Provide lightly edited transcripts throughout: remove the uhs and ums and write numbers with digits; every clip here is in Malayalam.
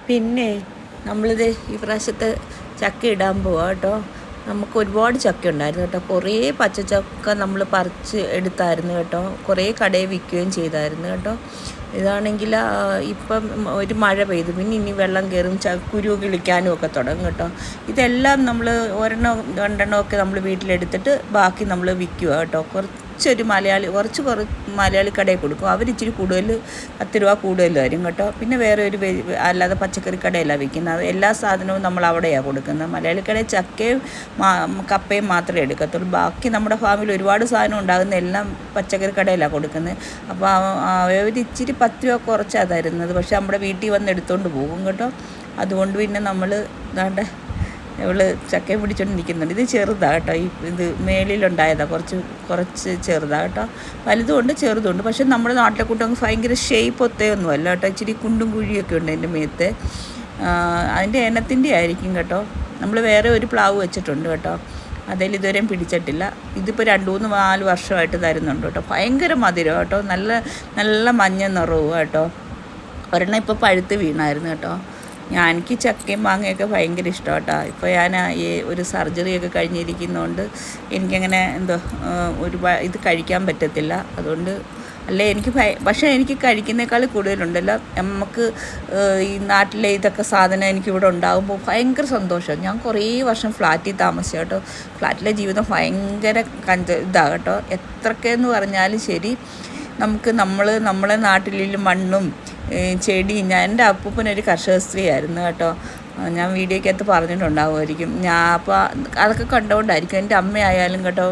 പിന്നെ നമ്മളിത് ഈ പ്രാവശ്യത്തെ ചക്ക ഇടാൻ പോവാം കേട്ടോ. നമുക്ക് ഒരുപാട് ചക്ക ഉണ്ടായിരുന്നു കേട്ടോ. കുറേ പച്ചച്ചക്ക നമ്മൾ പറിച്ച് എടുത്തായിരുന്നു കേട്ടോ. കുറേ കടയിൽ വിൽക്കുകയും ചെയ്തായിരുന്നു കേട്ടോ. ഇതാണെങ്കിൽ ഇപ്പം ഒരു മഴ പെയ്തു, പിന്നെ ഇനി വെള്ളം കയറും, കുരു കിളിക്കാനും ഒക്കെ തുടങ്ങും കേട്ടോ. ഇതെല്ലാം നമ്മൾ ഒരെണ്ണം രണ്ടെണ്ണം ഒക്കെ നമ്മൾ വീട്ടിലെടുത്തിട്ട് ബാക്കി നമ്മൾ വിൽക്കുക കേട്ടോ. കുറച്ച് മലയാളി കടയിൽ കൊടുക്കും. അവരിച്ചിരി കൂടുതൽ 10 രൂപ കൂടുതൽ തരും കേട്ടോ. പിന്നെ വേറെ ഒരു അല്ലാതെ പച്ചക്കറി കടയിലാണ് വിൽക്കുന്നത്. എല്ലാ സാധനവും നമ്മൾ അവിടെയാണ് കൊടുക്കുന്നത്. മലയാളി കടയിൽ ചക്കയും കപ്പയും മാത്രമേ എടുക്കത്തുള്ളൂ. ബാക്കി നമ്മുടെ ഫാമിൽ ഒരുപാട് സാധനം ഉണ്ടാകുന്ന എല്ലാം പച്ചക്കറി കടയിലാണ് കൊടുക്കുന്നത്. അപ്പോൾ അവരിച്ചിരി 10 രൂപ കുറച്ചാണ് തരുന്നത്. പക്ഷെ നമ്മുടെ വീട്ടിൽ വന്ന് എടുത്തുകൊണ്ട് പോകും കേട്ടോ. അതുകൊണ്ട് പിന്നെ നമ്മൾ ദാണ്ടെ ഇവള് ചക്കയും പിടിച്ചുകൊണ്ട് നിൽക്കുന്നുണ്ട്. ഇത് ചെറുതാണ് കേട്ടോ. ഇത് മേലിലുണ്ടായതാണ്, കുറച്ച് ചെറുതാണ് കേട്ടോ. വലുതുമുണ്ട് ചെറുതുണ്ട്. പക്ഷെ നമ്മുടെ നാട്ടിലെ കൂട്ടം ഭയങ്കര ഷേപ്പ് ഒത്തയൊന്നുമല്ല കേട്ടോ. ഇച്ചിരി കുണ്ടും കുഴിയൊക്കെ ഉണ്ട് എൻ്റെ മേത്ത്. അതിൻ്റെ ഇനത്തിൻ്റെ ആയിരിക്കും കേട്ടോ. നമ്മൾ വേറെ ഒരു പ്ലാവ് വെച്ചിട്ടുണ്ട് കേട്ടോ. അതിൽ ഇതുവരെയും പിടിച്ചിട്ടില്ല. ഇതിപ്പോൾ 2-3-4 വർഷമായിട്ട് തരുന്നുണ്ട് കേട്ടോ. ഭയങ്കര മധുരം കേട്ടോ. നല്ല നല്ല മഞ്ഞ നിറവും കേട്ടോ. ഒരെണ്ണം ഇപ്പോൾ പഴുത്ത് വീണായിരുന്നു കേട്ടോ. എനിക്ക് ചക്കയും മാങ്ങയൊക്കെ ഭയങ്കര ഇഷ്ടമാണ് കേട്ടോ. ഇപ്പോൾ ഞാൻ ഈ ഒരു സർജറിയൊക്കെ കഴിഞ്ഞിരിക്കുന്നതുകൊണ്ട് എനിക്കങ്ങനെ ഇത് കഴിക്കാൻ പറ്റത്തില്ല. അതുകൊണ്ട് അല്ലേ എനിക്ക് പക്ഷേ എനിക്ക് കഴിക്കുന്നേക്കാൾ കൂടുതലുണ്ടല്ലോ നമുക്ക് ഈ നാട്ടിലെ ഇതൊക്കെ സാധനം എനിക്കിവിടെ ഉണ്ടാകുമ്പോൾ ഭയങ്കര സന്തോഷം. ഞാൻ കുറേ വർഷം ഫ്ലാറ്റിൽ താമസിച്ചു കേട്ടോ. ഫ്ലാറ്റിലെ ജീവിതം ഭയങ്കര ഇതാണ് കേട്ടോ. എത്രക്കെന്ന് പറഞ്ഞാലും ശരി, നമുക്ക് നമ്മളെ നാട്ടിലും മണ്ണും ചെടിയും. എൻ്റെ അപ്പൂപ്പനൊരു കർഷക സ്ത്രീയായിരുന്നു കേട്ടോ. ഞാൻ വീഡിയോയ്ക്കകത്ത് പറഞ്ഞിട്ടുണ്ടാകുമായിരിക്കും. അപ്പോൾ അതൊക്കെ കണ്ടുകൊണ്ടായിരിക്കും എൻ്റെ അമ്മയായാലും കേട്ടോ.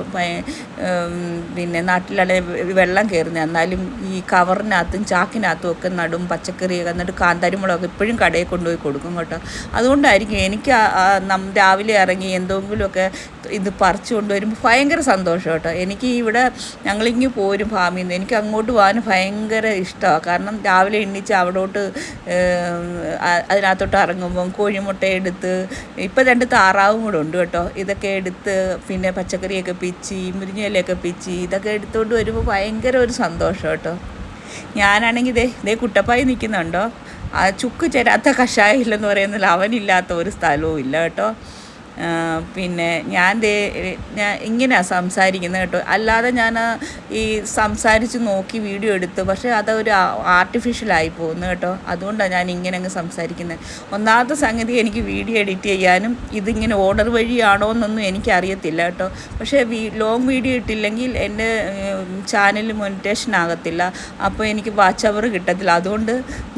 പിന്നെ നാട്ടിലെ വെള്ളം കയറുന്നത്, എന്നാലും ഈ കവറിനകത്തും ചാക്കിനകത്തും ഒക്കെ നടും പച്ചക്കറിയൊക്കെ. എന്നിട്ട് കാന്താരിമുളകൊക്കെ ഇപ്പോഴും കടയിൽ കൊണ്ടുപോയി കൊടുക്കും കേട്ടോ. അതുകൊണ്ടായിരിക്കും എനിക്ക് രാവിലെ ഇറങ്ങി എന്തെങ്കിലുമൊക്കെ ഇത് പറിച്ചു കൊണ്ടുവരുമ്പോൾ ഭയങ്കര സന്തോഷം കേട്ടോ. എനിക്ക് ഇവിടെ ഞങ്ങളിങ്ങ് പോരും ഫാമിൽ നിന്ന്. എനിക്ക് അങ്ങോട്ട് പോകാൻ ഭയങ്കര ഇഷ്ടമാണ്. കാരണം രാവിലെ എണ്ണിച്ച് അവിടോട്ട് അതിനകത്തോട്ട് ഇറങ്ങുമ്പം കോഴിമുട്ട എടുത്ത്, ഇപ്പം 2 താറാവും കൂടെ ഉണ്ട് കേട്ടോ. ഇതൊക്കെ എടുത്ത് പിന്നെ പച്ചക്കറിയൊക്കെ പിച്ചി മുരിങ്ങയിലൊക്കെ പിച്ചി ഇതൊക്കെ എടുത്തുകൊണ്ട് വരുമ്പോൾ ഭയങ്കര ഒരു സന്തോഷം കേട്ടോ. ഞാനാണെങ്കിൽ ഇതേ കുട്ടപ്പായി നിൽക്കുന്നുണ്ടോ. ആ ചുക്ക് ചേരാത്ത കഷായം ഇല്ലെന്ന് പറയുന്നില്ല, അവനില്ലാത്ത ഒരു സ്ഥലവും ഇല്ല കേട്ടോ. പിന്നെ ഞാൻ ഇങ്ങനെയാണ് സംസാരിക്കുന്നത് കേട്ടോ. അല്ലാതെ ഞാൻ ഈ സംസാരിച്ച് നോക്കി വീഡിയോ എടുത്ത്, പക്ഷേ അതൊരു ആർട്ടിഫിഷ്യലായി പോകുന്നു കേട്ടോ. അതുകൊണ്ടാണ് ഞാൻ ഇങ്ങനെ അങ്ങ് സംസാരിക്കുന്നത്. ഒന്നാമത്തെ സംഗതി, എനിക്ക് വീഡിയോ എഡിറ്റ് ചെയ്യാനും ഇതിങ്ങനെ ഓർഡർ വഴിയാണോ എന്നൊന്നും എനിക്കറിയത്തില്ല കേട്ടോ. പക്ഷേ ലോങ് വീഡിയോ ഇട്ടില്ലെങ്കിൽ എൻ്റെ ചാനൽ മോണിറ്റേഷൻ ആകത്തില്ല. അപ്പോൾ എനിക്ക് വാച്ച് അവർ കിട്ടത്തില്ല. അതുകൊണ്ട്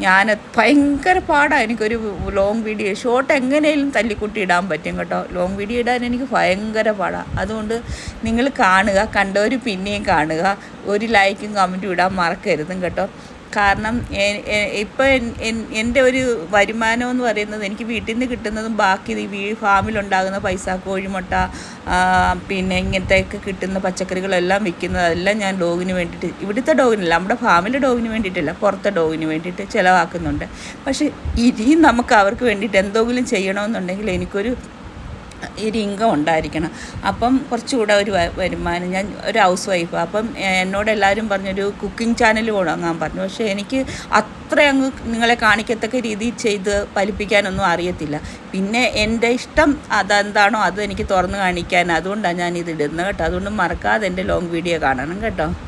ഞാൻ ഭയങ്കര പാടാണ്. എനിക്കൊരു ലോങ് വീഡിയോ ഷോർട്ട് എങ്ങനെയും തല്ലിക്കുട്ടി ഇടാൻ പറ്റും കേട്ടോ. ലോങ് വീഡിയോ ഇടാൻ എനിക്ക് ഭയങ്കര പാടാണ്. അതുകൊണ്ട് നിങ്ങൾ കാണുക, കണ്ടവർ പിന്നെയും കാണുക, ഒരു ലൈക്കും കമൻറ്റും ഇടാൻ മറക്കരുതും കേട്ടോ. കാരണം ഇപ്പം എൻ്റെ ഒരു വരുമാനം എന്ന് പറയുന്നത് എനിക്ക് വീട്ടിൽ നിന്ന് കിട്ടുന്നതും ബാക്കി ഫാമിലുണ്ടാകുന്ന പൈസ, കോഴിമുട്ട, പിന്നെ ഇങ്ങനത്തെയൊക്കെ കിട്ടുന്ന പച്ചക്കറികളെല്ലാം വിൽക്കുന്നത്, അതെല്ലാം ഞാൻ ഡോഗിന് വേണ്ടിയിട്ട്, ഇവിടുത്തെ ഡോഗിനല്ല, നമ്മുടെ ഫാമിലെ ഡോഗിന് വേണ്ടിയിട്ടില്ല, പുറത്തെ ഡോഗിന് വേണ്ടിയിട്ട് ചിലവാക്കുന്നുണ്ട്. പക്ഷേ ഇനിയും നമുക്ക് അവർക്ക് വേണ്ടിയിട്ട് എന്തെങ്കിലും ചെയ്യണമെന്നുണ്ടെങ്കിൽ എനിക്കൊരു ഇൻകം ഉണ്ടായിരിക്കണം. അപ്പം കുറച്ചുകൂടെ ഒരു വരുമാനം. ഞാൻ ഒരു ഹൗസ് വൈഫാണ്. അപ്പം എന്നോട് എല്ലാവരും പറഞ്ഞൊരു കുക്കിംഗ് ചാനൽ തുടങ്ങാൻ പറഞ്ഞു. പക്ഷേ എനിക്ക് അത്ര അങ്ങ് നിങ്ങളെ കാണിക്കത്തക്ക രീതിയിൽ ചെയ്ത് ഫലിപ്പിക്കാനൊന്നും അറിയത്തില്ല. പിന്നെ എൻ്റെ ഇഷ്ടം അതെന്താണോ അത് എനിക്ക് തുറന്ന് കാണിക്കാൻ, അതുകൊണ്ടാണ് ഞാൻ ഇതിടുന്നത് കേട്ടോ. അതുകൊണ്ട് മറക്കാതെ എൻ്റെ ലോങ് വീഡിയോ കാണണം കേട്ടോ.